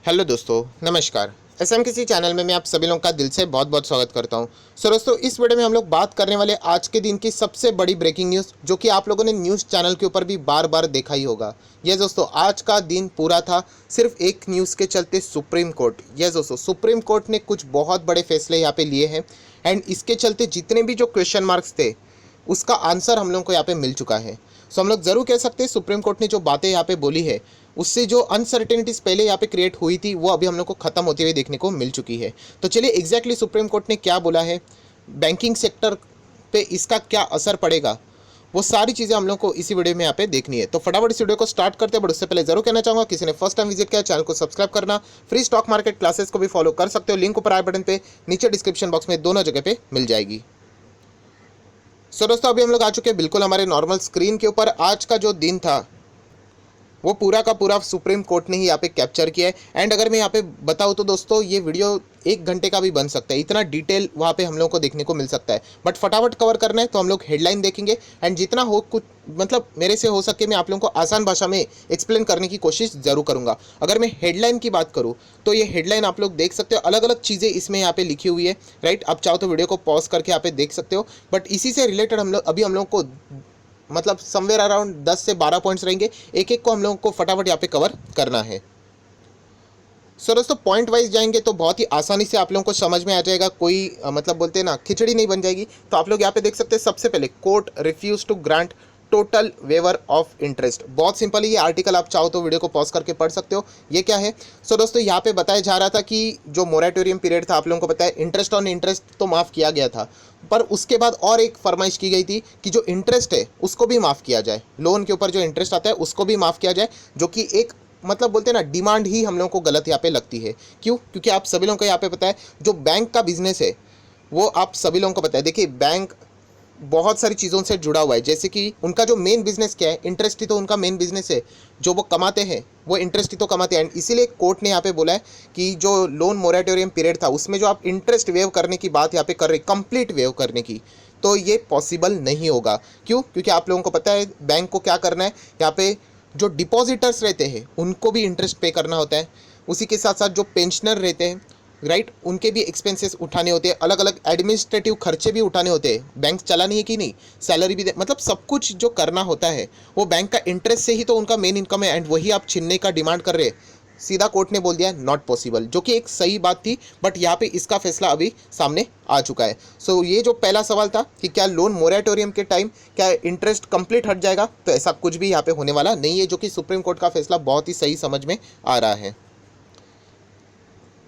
Hello दोस्तों, नमस्कार। SM किसी चैनल में मैं आप सभी लोगों का दिल से बहुत बहुत स्वागत करता हूं। दोस्तों, इस वीडियो में हम लोग बात करने वाले आज के दिन की सबसे बड़ी ब्रेकिंग न्यूज़, जो कि आप लोगों ने न्यूज़ चैनल के ऊपर भी बार बार देखा ही होगा। ये दोस्तों, आज का दिन पूरा था सिर्फ एक न्यूज़ के चलते सुप्रीम कोर्ट। ये दोस्तों, सुप्रीम कोर्ट ने कुछ बहुत बड़े फैसले यहाँ पे लिए हैं एंड इसके चलते जितने भी जो क्वेश्चन मार्क्स थे उसका आंसर हम लोगों को यहाँ पे मिल चुका है। सो हम लोग ज़रूर कह सकते हैं सुप्रीम कोर्ट ने जो बातें यहाँ पे बोली है उससे जो अनसर्टेनिटीज पहले यहाँ पे क्रिएट हुई थी वो अभी हम लोग को ख़त्म होती हुई देखने को मिल चुकी है। तो चलिए एग्जैक्टली सुप्रीम कोर्ट ने क्या बोला है, बैंकिंग सेक्टर पे इसका क्या असर पड़ेगा, वो सारी चीज़ें हम लोग को इसी वीडियो में यहाँ पे देखनी है। तो फटाफट इस वीडियो को स्टार्ट करते हैं, बट उससे पहले जरूर कहना चाहूँगा किसी ने फर्स्ट टाइम विजिट किया चैनल को सब्सक्राइब करना, फ्री स्टॉक मार्केट क्लासेस को भी फॉलो कर सकते हो, लिंक ऊपर आई बटन पे नीचे डिस्क्रिप्शन बॉक्स में दोनों जगह पे मिल जाएगी। दोस्तों, अभी हम लोग आ चुके हैं बिल्कुल हमारे नॉर्मल स्क्रीन के ऊपर। आज का जो दिन था वो पूरा का पूरा सुप्रीम कोर्ट ने ही यहाँ पे कैप्चर किया है। एंड अगर मैं यहाँ पे बताऊँ तो दोस्तों, ये वीडियो 1 घंटे का भी बन सकता है, इतना डिटेल वहाँ पे हम लोगों को देखने को मिल सकता है। बट फटाफट कवर करना है तो हम लोग हेडलाइन देखेंगे एंड जितना हो कुछ मतलब मेरे से हो सके मैं आप लोगों को आसान भाषा में एक्सप्लेन करने की कोशिश ज़रूर करूँगा। अगर मैं हेडलाइन की बात करूँ तो ये हेडलाइन आप लोग देख सकते हो, अलग अलग चीज़ें इसमें यहाँ पे लिखी हुई है, राइट। आप चाहो तो वीडियो को पॉज करके यहाँ पे देख सकते हो। बट इसी से रिलेटेड हम लोग अभी हम लोग को मतलब समवेयर अराउंड 10 से 12 पॉइंट्स रहेंगे, एक एक को हम लोगों को फटाफट यहाँ पे कवर करना है। दोस्तों, पॉइंट वाइज जाएंगे तो बहुत ही आसानी से आप लोगों को समझ में आ जाएगा, कोई मतलब बोलते हैं ना खिचड़ी नहीं बन जाएगी। तो आप लोग यहाँ पे देख सकते हैं, सबसे पहले court refuse to grant total waiver of interest. बहुत सिंपल है ये आर्टिकल, आप चाहो तो वीडियो को पॉज करके पढ़ सकते हो। ये क्या है? दोस्तों, यहाँ पे बताया जा रहा था कि जो मोरेटोरियम पीरियड था, आप लोगों को पता है इंटरेस्ट ऑन इंटरेस्ट तो माफ़ किया गया था, पर उसके बाद और एक फरमाइश की गई थी कि जो इंटरेस्ट है उसको भी माफ़ किया जाए, लोन के ऊपर जो इंटरेस्ट आता है उसको भी माफ़ किया जाए, जो कि एक मतलब बोलते हैं ना डिमांड ही हम लोगों को गलत यहाँ पे लगती है। क्यों? क्योंकि आप सभी लोगों को यहाँ पे पता है जो बैंक का बिजनेस है वो आप सभी लोगों को पता है। देखिए, बैंक बहुत सारी चीज़ों से जुड़ा हुआ है, जैसे कि उनका जो मेन बिजनेस क्या है, इंटरेस्ट ही तो उनका मेन बिजनेस है। जो वो कमाते हैं वो इंटरेस्ट ही तो कमाते हैं। एंड इसीलिए कोर्ट ने यहाँ पे बोला है कि जो लोन मोरेटोरियम पीरियड था उसमें जो आप इंटरेस्ट वेव करने की बात यहाँ पे कर रहे, कंप्लीट वेव करने की, तो ये पॉसिबल नहीं होगा। क्यों? क्योंकि आप लोगों को पता है बैंक को क्या करना है, यहाँ पे जो डिपॉजिटर्स रहते हैं उनको भी इंटरेस्ट पे करना होता है, उसी के साथ साथ जो पेंशनर रहते हैं, राइट, उनके भी एक्सपेंसेस उठाने होते हैं, अलग अलग एडमिनिस्ट्रेटिव खर्चे भी उठाने होते हैं, बैंक चलानी है कि नहीं, सैलरी भी मतलब सब कुछ जो करना होता है वो बैंक का इंटरेस्ट से ही तो उनका मेन इनकम है। एंड वही आप छीनने का डिमांड कर रहे हैं, सीधा कोर्ट ने बोल दिया नॉट पॉसिबल, जो कि एक सही बात थी। बट यहाँ पे इसका फैसला अभी सामने आ चुका है। ये जो पहला सवाल था कि क्या लोन मोरेटोरियम के टाइम क्या इंटरेस्ट कंप्लीट हट जाएगा, तो ऐसा कुछ भी यहाँ पे होने वाला नहीं है, जो कि सुप्रीम कोर्ट का फैसला बहुत ही सही समझ में आ रहा है।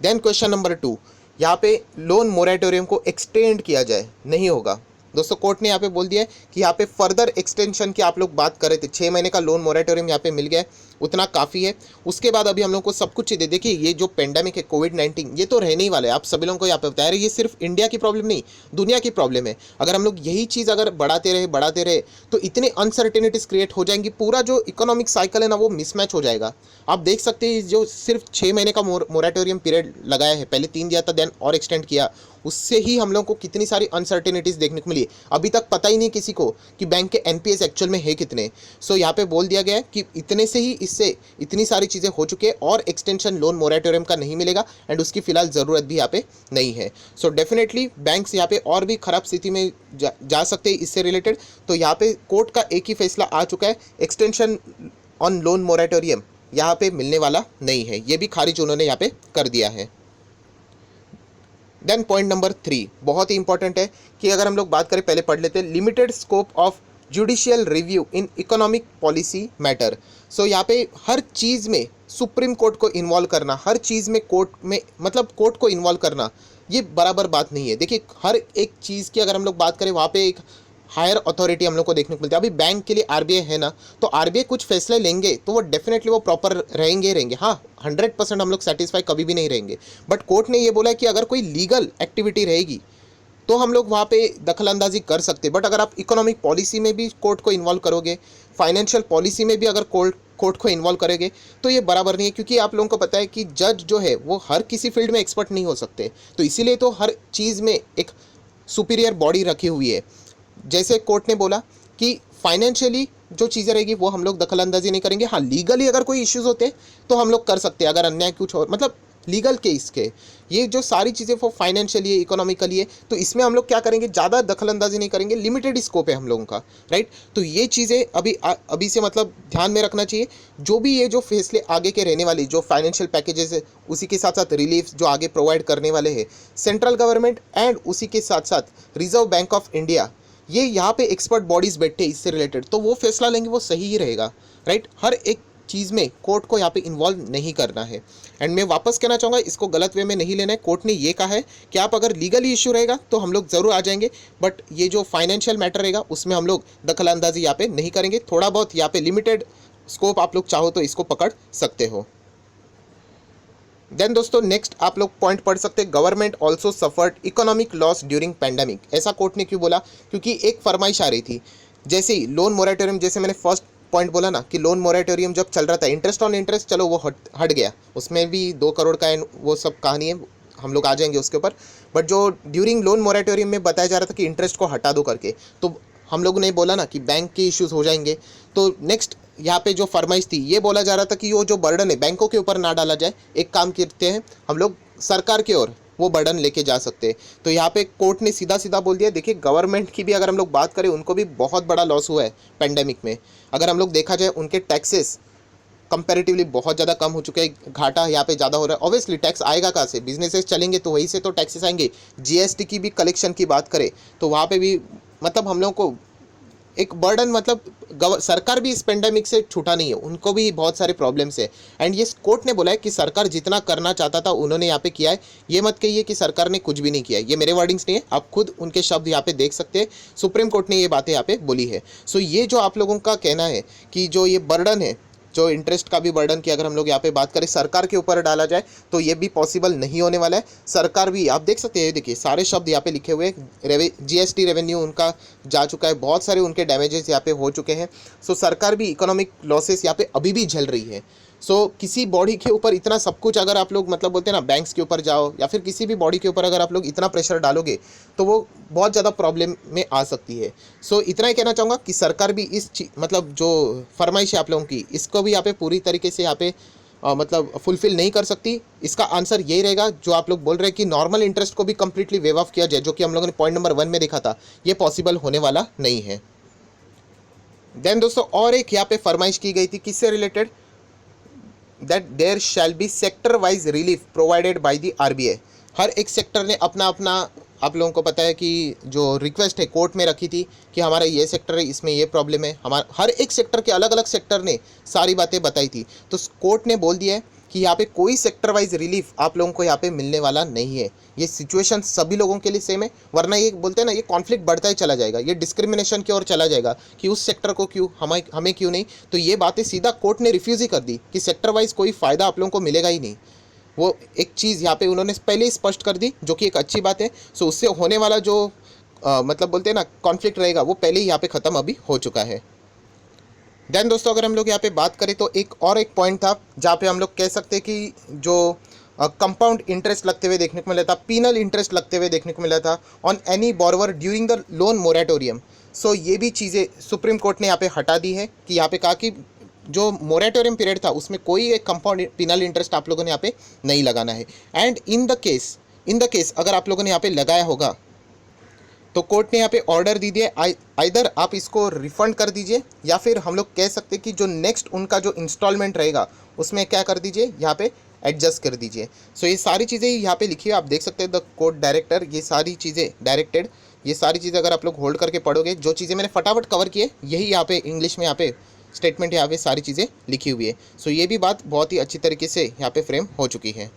देन क्वेश्चन नंबर 2, यहाँ पे लोन मोरेटोरियम को एक्सटेंड किया जाए, नहीं होगा। दोस्तों, कोर्ट ने यहाँ पे बोल दिया है कि यहाँ पे फर्दर एक्सटेंशन की आप लोग बात कर रहे थे, 6 महीने का लोन मोरेटोरियम यहाँ पे मिल गया है, उतना काफ़ी है। उसके बाद अभी हम लोग को सब कुछ चीज़ें, देखिए ये जो पेंडेमिक है कोविड-19, ये तो रहने ही वाला है, आप सभी लोगों को यहाँ पे बता रहे, ये सिर्फ इंडिया की प्रॉब्लम नहीं, दुनिया की प्रॉब्लम है। अगर हम लोग यही चीज़ अगर बढ़ाते रहे तो इतने अनसर्टेनिटीज क्रिएट हो जाएंगी, पूरा जो इकोनॉमिक साइकिल है ना वो मिसमैच हो जाएगा। आप देख सकते हैं जो सिर्फ 6 महीने का मोरेटोरियम पीरियड लगाया है, पहले 3 दिया था देन और एक्सटेंड किया, उससे ही हम लोग को कितनी सारी अनसर्टेनिटीज देखने को मिली। अभी तक पता ही नहीं किसी को कि बैंक के एनपीएस एक्चुअल में है कितने। यहाँ पे बोल दिया गया है कि इतने से ही इससे इतनी सारी चीज़ें हो चुकी है और एक्सटेंशन लोन मोरेटोरियम का नहीं मिलेगा एंड उसकी फिलहाल ज़रूरत भी यहाँ पे नहीं है। डेफिनेटली बैंक्स यहाँ पे और भी ख़राब स्थिति में जा सकते हैं इससे रिलेटेड। तो यहाँ पे कोर्ट का एक ही फैसला आ चुका है, एक्सटेंशन ऑन लोन मोरेटोरियम यहाँ पे मिलने वाला नहीं है, ये भी खारिज उन्होंने यहाँ पे कर दिया है। देन पॉइंट नंबर 3 बहुत ही इंपॉर्टेंट है कि अगर हम लोग बात करें, पहले पढ़ लेते हैं, limited scope of judicial review in economic policy matter. यहाँ पे हर चीज़ में सुप्रीम कोर्ट को इन्वॉल्व करना, हर चीज़ में कोर्ट में मतलब कोर्ट को इन्वॉल्व करना, ये बराबर बात नहीं है। देखिए, हर एक चीज़ की अगर हम लोग बात करें वहाँ पे एक हायर अथॉरिटी हम लोग को देखने को मिलती है। अभी बैंक के लिए आरबीआई है ना, तो आरबीआई कुछ फैसले लेंगे तो वो डेफिनेटली वो प्रॉपर रहेंगे। हाँ, 100% हम लोग सेटिस्फाई कभी भी नहीं रहेंगे। बट कोर्ट ने ये बोला है कि अगर कोई लीगल एक्टिविटी रहेगी तो हम लोग वहाँ पे दखलंदाजी कर सकते हैं। बट अगर आप इकोनॉमिक पॉलिसी में भी कोर्ट को इन्वॉल्व करोगे, फाइनेंशियल पॉलिसी में भी अगर कोर्ट को इन्वॉल्व करेंगे, तो ये बराबर नहीं है। क्योंकि आप लोगों को पता है कि जज जो है वो हर किसी फील्ड में एक्सपर्ट नहीं हो सकते, तो इसीलिए तो हर चीज़ में एक सुपीरियर बॉडी रखी हुई है। जैसे कोर्ट ने बोला कि फाइनेंशियली जो चीज़ें रहेगी वो हम लोग दखल अंदाजी नहीं करेंगे। हाँ, लीगली अगर कोई इश्यूज़ होते तो हम लोग कर सकते हैं, अगर अन्याय कुछ और मतलब लीगल केस के। ये जो सारी चीज़ें वो फाइनेंशियली है, इकोनॉमिकली है, तो इसमें हम लोग क्या करेंगे, ज़्यादा दखल अंदाजी नहीं करेंगे, लिमिटेड स्कोप है हम लोगों का, राइट। तो ये चीज़ें अभी से मतलब ध्यान में रखना चाहिए। जो भी ये जो फैसले आगे के रहने वाली जो फाइनेंशियल पैकेजेस है, उसी के साथ साथ रिलीफ जो आगे प्रोवाइड करने वाले हैं सेंट्रल गवर्नमेंट एंड उसी के साथ साथ रिजर्व बैंक ऑफ इंडिया, ये यहाँ पे एक्सपर्ट बॉडीज़ बैठे इससे रिलेटेड, तो वो फैसला लेंगे वो सही ही रहेगा, राइट। हर एक चीज़ में कोर्ट को यहाँ पे इन्वॉल्व नहीं करना है। एंड मैं वापस कहना चाहूँगा, इसको गलत वे में नहीं लेना है। कोर्ट ने ये कहा है कि आप अगर लीगली इशू रहेगा तो हम लोग ज़रूर आ जाएंगे, बट ये जो फाइनेंशियल मैटर रहेगा उसमें हम लोग दखल अंदाजी यहाँ पे नहीं करेंगे। थोड़ा बहुत यहाँ पे लिमिटेड स्कोप आप लोग चाहो तो इसको पकड़ सकते हो। देन दोस्तों नेक्स्ट आप लोग पॉइंट पढ़ सकते हैं, government also suffered economic loss during pandemic. ऐसा कोर्ट ने क्यों बोला, क्योंकि एक फरमाइश आ रही थी, जैसे ही लोन मोरेटोरियम, जैसे मैंने फर्स्ट पॉइंट बोला ना कि लोन मोरेटोरियम जब चल रहा था, इंटरेस्ट ऑन इंटरेस्ट चलो वो हट गया, उसमें भी 2 करोड़ का वो सब कहानी है, हम लोग आ जाएंगे उसके ऊपर। बट जो ड्यूरिंग लोन मोरेटोरियम में बताया जा रहा था कि इंटरेस्ट को हटा दो करके, तो हम लोग ने बोला ना कि बैंक के इश्यूज़ हो जाएंगे। तो नेक्स्ट यहाँ पे जो फरमाइश थी, ये बोला जा रहा था कि वो जो बर्डन है बैंकों के ऊपर ना डाला जाए, एक काम करते हैं हम लोग सरकार की ओर वो बर्डन लेके जा सकते हैं। तो यहाँ पे कोर्ट ने सीधा सीधा बोल दिया, देखिए गवर्नमेंट की भी अगर हम लोग बात करें, उनको भी बहुत बड़ा लॉस हुआ है पेंडेमिक में। अगर हम लोग देखा जाए, उनके टैक्सेस कंपैरेटिवली बहुत ज़्यादा कम हो चुके हैं, घाटा यहाँ पे ज़्यादा हो रहा है। ऑब्वियसली टैक्स आएगा कहाँ से, बिजनेसेस चलेंगे तो वहीं से तो टैक्सेस आएंगे। जीएसटी की भी कलेक्शन की बात करें तो वहाँ पे भी मतलब हम लोग को एक बर्डन, मतलब सरकार भी इस पेंडेमिक से छूटा नहीं है, उनको भी बहुत सारे प्रॉब्लम्स है। एंड ये कोर्ट ने बोला है कि सरकार जितना करना चाहता था उन्होंने यहाँ पे किया है। ये मत कहिए कि सरकार ने कुछ भी नहीं किया है, ये मेरे वर्डिंग्स नहीं है, आप खुद उनके शब्द यहाँ पे देख सकते हैं। सुप्रीम कोर्ट ने ये बातें यहाँ पे बोली है। सो ये जो आप लोगों का कहना है कि जो ये बर्डन है, जो इंटरेस्ट का भी बर्डन की अगर हम लोग यहाँ पे बात करें सरकार के ऊपर डाला जाए, तो ये भी पॉसिबल नहीं होने वाला है। सरकार भी, आप देख सकते हैं, देखिए सारे शब्द यहाँ पे लिखे हुए हैं। जीएसटी रेवेन्यू उनका जा चुका है, बहुत सारे उनके डैमेजेस यहाँ पे हो चुके हैं। सो सरकार भी इकोनॉमिक लॉसेस यहाँ पे अभी भी झेल रही है। सो किसी बॉडी के ऊपर इतना सब कुछ अगर आप लोग मतलब बोलते हैं ना, बैंक्स के ऊपर जाओ या फिर किसी भी बॉडी के ऊपर अगर आप लोग इतना प्रेशर डालोगे तो वो बहुत ज़्यादा प्रॉब्लम में आ सकती है। सो इतना ही कहना चाहूँगा कि सरकार भी इस मतलब जो फरमाइश है आप लोगों की, इसको भी यहाँ पे पूरी तरीके से यहाँ पे मतलब फुलफिल नहीं कर सकती। इसका आंसर यही रहेगा जो आप लोग बोल रहे हैं कि नॉर्मल इंटरेस्ट को भी कंप्लीटली वेव ऑफ किया जाए, जो कि हम लोगों ने पॉइंट नंबर 1 में देखा था, ये पॉसिबल होने वाला नहीं है। देन दोस्तों और एक यहाँ पे फरमाइश की गई थी, किससे related, that there shall be sector wise relief provided by the RBI. हर एक सेक्टर ने अपना अपना, आप लोगों को पता है कि जो रिक्वेस्ट है कोर्ट में रखी थी कि हमारा ये सेक्टर है, इसमें ये प्रॉब्लम है, हमारा हर एक सेक्टर के अलग अलग सेक्टर ने सारी बातें बताई थी। तो कोर्ट ने बोल दिया है कि यहाँ पे कोई सेक्टर वाइज रिलीफ आप लोगों को यहाँ पे मिलने वाला नहीं है। ये सिचुएशन सभी लोगों के लिए सेम है, वरना ये बोलते हैं ना, ये कॉन्फ्लिक्ट बढ़ता ही चला जाएगा, ये डिस्क्रिमिनेशन की ओर चला जाएगा कि उस सेक्टर को क्यों, हमें क्यों नहीं। तो ये बातें सीधा कोर्ट ने रिफ्यूज़ ही कर दी कि सेक्टर वाइज कोई फ़ायदा आप लोगों को मिलेगा ही नहीं। वो एक चीज़ यहाँ पे उन्होंने पहले ही स्पष्ट कर दी, जो कि एक अच्छी बात है। सो उससे होने वाला जो मतलब बोलते हैं ना कॉन्फ्लिक्ट रहेगा, वो पहले ही यहाँ पे ख़त्म अभी हो चुका है। देन दोस्तों अगर हम लोग यहाँ पे बात करें तो एक पॉइंट था जहाँ पे हम लोग कह सकते हैं कि जो कंपाउंड इंटरेस्ट लगते हुए देखने को मिला था, पीनल इंटरेस्ट लगते हुए देखने को मिला था on any borrower during the loan moratorium. So ये भी चीज़ें सुप्रीम कोर्ट ने यहाँ पे हटा दी है कि यहाँ पे कहा कि जो मोरेटोरियम पीरियड था उसमें कोई एक कंपाउंड पीनल इंटरेस्ट आप लोगों ने यहाँ पे नहीं लगाना है। एंड इन द केस अगर आप लोगों ने यहाँ पे लगाया होगा तो कोर्ट ने यहाँ पे ऑर्डर दी दिया, आइदर आप इसको रिफंड कर दीजिए या फिर हम लोग कह सकते हैं कि जो नेक्स्ट उनका जो इंस्टॉलमेंट रहेगा उसमें क्या कर दीजिए, यहाँ पे एडजस्ट कर दीजिए। सो ये सारी चीज़ें यहाँ पे लिखी है, आप देख सकते हैं द कोर्ट डायरेक्टर, ये सारी चीज़ें डायरेक्टेड, ये सारी चीज़ें अगर आप लोग होल्ड करके पढ़ोगे, जो चीज़ें मैंने फटाफट कवर की है यही यहाँ पे इंग्लिश में यहाँ पे स्टेटमेंट यहाँ पे सारी चीज़ें लिखी हुई है। सो ये भी बात बहुत ही अच्छी तरीके से यहाँ पे फ्रेम हो चुकी है।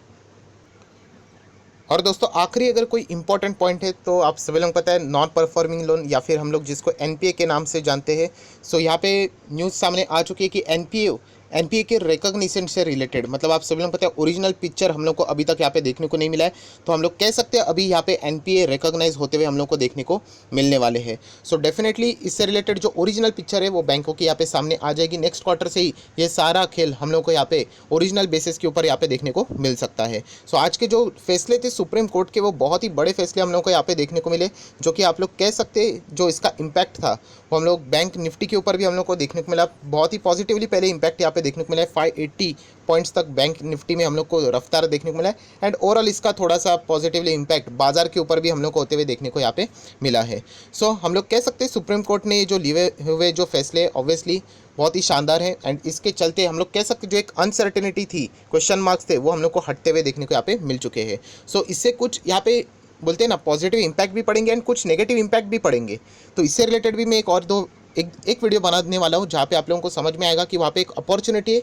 और दोस्तों आखिरी अगर कोई इंपॉर्टेंट पॉइंट है तो आप सभी लोगों को पता है, नॉन परफॉर्मिंग लोन या फिर हम लोग जिसको एनपीए के नाम से जानते हैं। सो यहाँ पे न्यूज़ सामने आ चुकी है कि एनपीए एनपीए के रिकॉग्निशन से रिलेटेड, मतलब आप सभी लोग पता है ओरिजिनल पिक्चर हम लोग को अभी तक यहाँ पे देखने को नहीं मिला है, तो हम लोग कह सकते हैं अभी यहाँ पे एनपीए रिकॉग्नाइज होते हुए हम लोग को देखने को मिलने वाले हैं। सो डेफिनेटली इससे रिलेटेड जो ओरिजिनल पिक्चर है वो बैंकों की यहाँ पे सामने आ जाएगी। नेक्स्ट क्वार्टर से ही ये सारा खेल हम लोग को यहाँ पे ओरिजिनल बेसिस के ऊपर यहाँ पे देखने को मिल सकता है। सो आज के जो फैसले थे सुप्रीम कोर्ट के वो बहुत ही बड़े फैसले हम लोग को यहाँ पे देखने को मिले, जो कि आप लोग कह सकते जो इसका इम्पैक्ट था वो हम लोग बैंक निफ्टी के ऊपर भी हम लोग को देखने को मिला। बहुत ही पॉजिटिवली पहले इम्पैक्ट यहाँ पे देखने को मिला है। 580 पॉइंट्स तक बैंक निफ्टी में हम लोग को रफ्तार देखने को मिला है एंड ओवरऑल इसका थोड़ा सा पॉजिटिवली इम्पैक्ट बाजार के ऊपर भी हम लोग को होते हुए देखने को यहाँ पे मिला है। सो हम लोग कह सकते हैं सुप्रीम कोर्ट ने जो लिए हुए जो फैसले ऑब्वियसली बहुत ही शानदार है एंड इसके चलते हम लोग कह सकते जो एक अनसर्टेनिटी थी, क्वेश्चन मार्क्स थे, वो हम लोग को हटते हुए देखने को यहाँ पे मिल चुके हैं। सो इससे कुछ यहाँ पे बोलते हैं ना पॉजिटिव इम्पैक्ट भी पड़ेंगे एंड कुछ नेगेटिव इम्पैक्ट भी पड़ेंगे। तो इससे रिलेटेड भी मैं एक वीडियो बनाने वाला हूँ जहाँ पे आप लोगों को समझ में आएगा कि वहाँ पे एक अपॉर्चुनिटी है,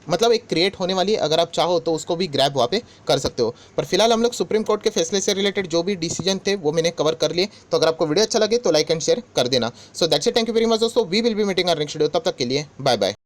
मतलब एक क्रिएट होने वाली है, अगर आप चाहो तो उसको भी ग्रैब वहाँ पे कर सकते हो। पर फिलहाल हम लोग सुप्रीम कोर्ट के फैसले से रिलेटेड जो भी डिसीजन थे वो मैंने कवर कर लिए। तो अगर आपको वीडियो अच्छा लगे तो लाइक एंड शेयर कर देना। So that's it, thank you very much दोस्तों, we will be meeting our next video, तब तक के लिए बाय बाय।